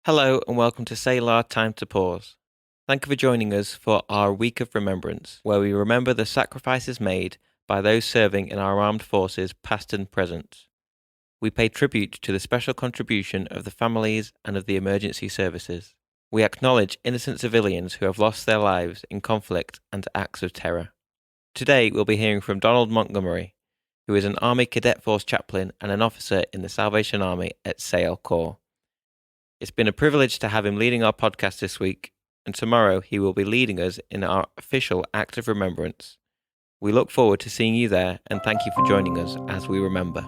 Hello and welcome to Selah Time to Pause. Thank you for joining us for our Week of Remembrance, where we remember the sacrifices made by those serving in our armed forces past and present. We pay tribute to the special contribution of the families and of the emergency services. We acknowledge innocent civilians who have lost their lives in conflict and acts of terror. Today we'll be hearing from Donald Montgomery, who is an Army Cadet Force Chaplain and an officer in the Salvation Army at Selah Corps. It's been a privilege to have him leading our podcast this week, and tomorrow he will be leading us in our official act of remembrance. We look forward to seeing you there, and thank you for joining us as we remember.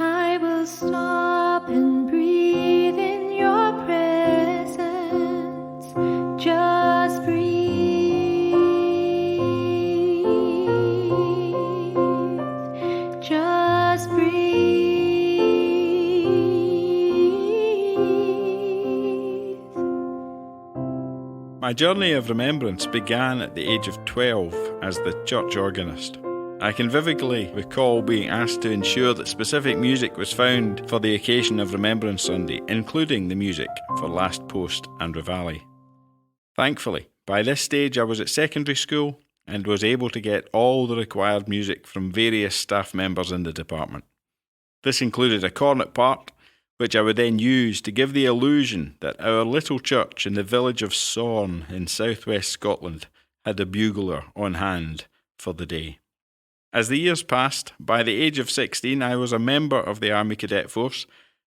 I will stop and breathe in your presence. Just breathe. Just breathe. My journey of remembrance began at the age of 12 as the church organist. I can vividly recall being asked to ensure that specific music was found for the occasion of Remembrance Sunday, including the music for Last Post and Reveille. Thankfully, by this stage I was at secondary school and was able to get all the required music from various staff members in the department. This included a cornet part, which I would then use to give the illusion that our little church in the village of Sorn in southwest Scotland had a bugler on hand for the day. As the years passed, by the age of 16 I was a member of the Army Cadet Force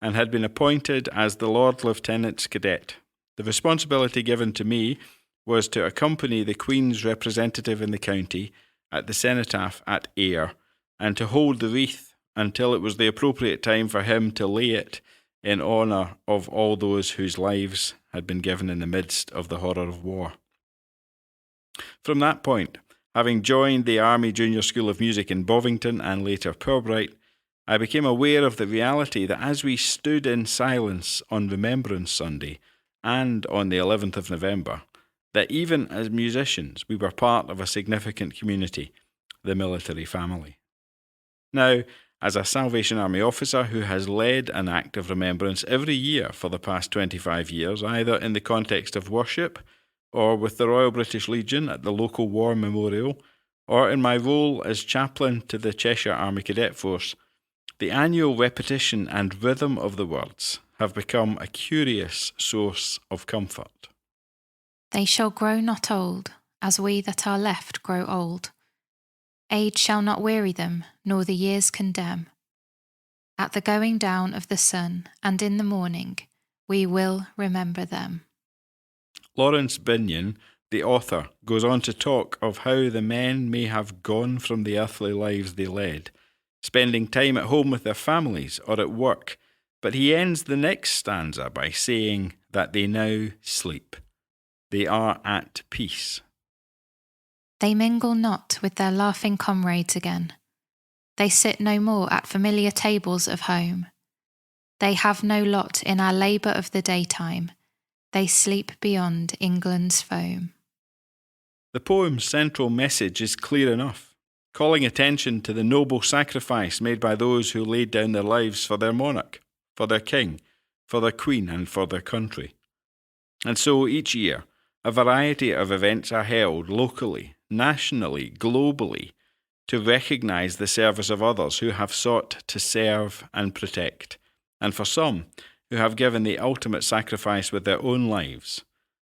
and had been appointed as the Lord Lieutenant's Cadet. The responsibility given to me was to accompany the Queen's representative in the county at the cenotaph at Ayr and to hold the wreath until it was the appropriate time for him to lay it in honour of all those whose lives had been given in the midst of the horror of war. From that point, having joined the Army Junior School of Music in Bovington and later Purbright, I became aware of the reality that as we stood in silence on Remembrance Sunday and on the 11th of November, that even as musicians we were part of a significant community, the military family. Now, as a Salvation Army officer who has led an act of remembrance every year for the past 25 years, either in the context of worship or with the Royal British Legion at the local war memorial, or in my role as chaplain to the Cheshire Army Cadet Force, the annual repetition and rhythm of the words have become a curious source of comfort. They shall grow not old, as we that are left grow old. Age shall not weary them, nor the years condemn. At the going down of the sun, and in the morning, we will remember them. Lawrence Binyon, the author, goes on to talk of how the men may have gone from the earthly lives they led, spending time at home with their families or at work, but he ends the next stanza by saying that they now sleep. They are at peace. They mingle not with their laughing comrades again. They sit no more at familiar tables of home. They have no lot in our labour of the daytime. They sleep beyond England's foam. The poem's central message is clear enough, calling attention to the noble sacrifice made by those who laid down their lives for their monarch, for their king, for their queen, and for their country. And so each year, a variety of events are held locally, nationally, globally, to recognise the service of others who have sought to serve and protect, and for some who have given the ultimate sacrifice with their own lives.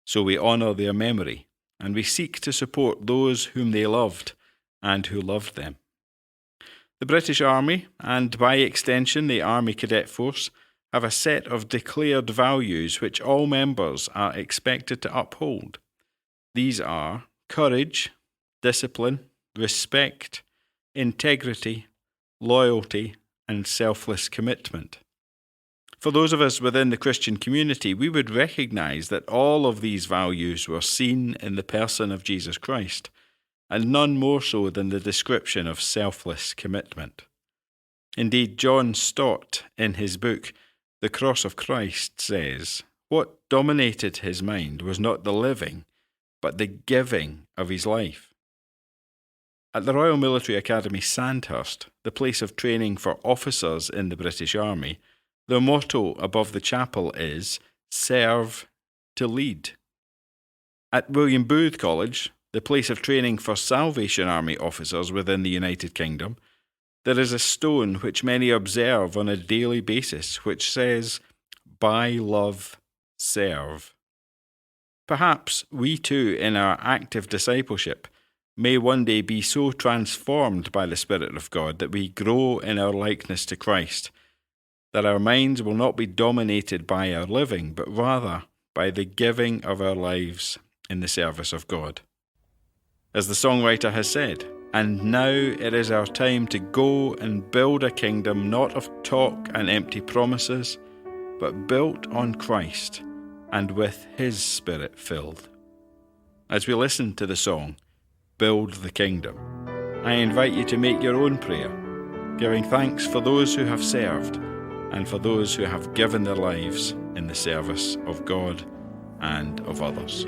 So we honour their memory, and we seek to support those whom they loved and who loved them. The British Army, and by extension the Army Cadet Force, have a set of declared values which all members are expected to uphold. These are courage, discipline, respect, integrity, loyalty, and selfless commitment. For those of us within the Christian community, we would recognise that all of these values were seen in the person of Jesus Christ, and none more so than the description of selfless commitment. Indeed, John Stott, in his book, The Cross of Christ, says, what dominated his mind was not the living, but the giving of his life. At the Royal Military Academy Sandhurst, the place of training for officers in the British Army, their motto above the chapel is, serve to lead. At William Booth College, the place of training for Salvation Army officers within the United Kingdom, there is a stone which many observe on a daily basis which says, "By love, serve." Perhaps we too, in our active discipleship, may one day be so transformed by the Spirit of God that we grow in our likeness to Christ, that our minds will not be dominated by our living, but rather by the giving of our lives in the service of God. As the songwriter has said, "And now it is our time to go and build a kingdom not of talk and empty promises, but built on Christ and with His Spirit filled." As we listen to the song, "Build the Kingdom," I invite you to make your own prayer, giving thanks for those who have served and for those who have given their lives in the service of God and of others.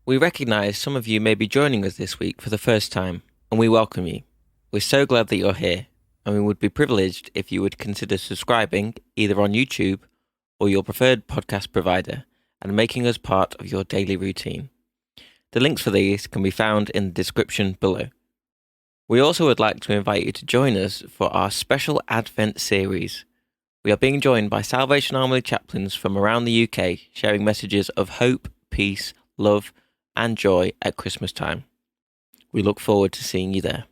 We recognise some of you may be joining us this week for the first time, and we welcome you. We're so glad that you're here, and we would be privileged if you would consider subscribing either on YouTube or your preferred podcast provider and making us part of your daily routine. The links for these can be found in the description below. We also would like to invite you to join us for our special Advent series. We are being joined by Salvation Army chaplains from around the UK, sharing messages of hope, peace, love, and joy at Christmas time. We look forward to seeing you there.